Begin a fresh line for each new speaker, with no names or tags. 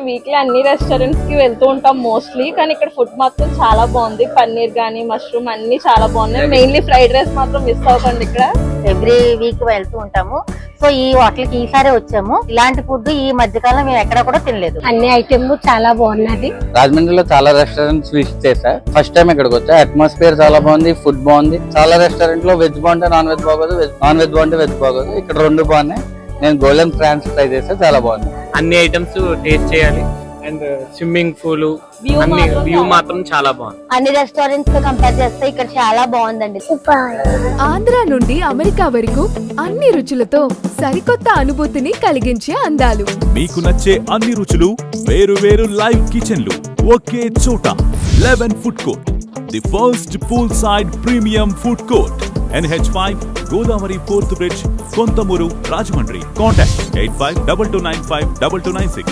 Weekly అన్ని restaurants కి వెళ్తూ ఉంటాం మోస్ట్లీ, కానీ ఇక్కడ ఫుడ్ మాత్రం చాలా బాగుంది. పన్నీర్ గానీ మష్రూమ్ అన్ని చాలా బాగున్నాయి. మెయిన్లీ ఫ్రైడ్ రైస్ మాత్రం మిస్ అవ్వకండి. ఇక్కడ
ఎవ్రీ వీక్ వెళ్తూ ఉంటాము. సో ఈ హోటల్ కి ఈసారి వచ్చాము. ఇలాంటి ఫుడ్ ఈ మధ్యకాలం మేము ఎక్కడ కూడా తినలేదు.
అన్ని ఐటమ్ చాలా బాగున్నది.
రాజమండ్రిలో చాలా రెస్టారెంట్స్ విజిట్ చేశా. ఫస్ట్ టైం ఇక్కడికి వచ్చా. అట్మాస్ఫియర్ చాలా బాగుంది, ఫుడ్ బాగుంది. చాలా రెస్టారెంట్ లో వెజ్ బాగుంటే నాన్ వెజ్ బాగోదు, నాన్ వెజ్ బాగుంటే వెజ్ బాగోదు. ఇక్కడ రెండు బాగున్నాయి. నేను గోల్డెన్ ఫ్రాన్స్ ట్రై చేస్తే చాలా బాగుంది.
అన్ని ఐటమ్స్ టేస్ట్ చేయాలి. అండ్ స్విమ్మింగ్ పూల్ అన్ని వ్యూ మాత్రం చాలా బాగుంది.
అన్ని రెస్టారెంట్స్ తో కంపేర్ చేస్తే ఇక్కడ చాలా బాగుందండి.
ఆంధ్ర నుండి అమెరికా వరకు అన్ని రుచులతో సరికొత్త అనుభూతిని కలిగించే అందాలు.
మీకు నచ్చే అన్ని రుచులు, వేరు వేరు లైవ్ కిచెన్లు ఒకే చోట. 11 food court, the first pool side premium food court. NH5 Godavari 4th bridge, Konthamuru, Rajahmundry. Contact 8522952296.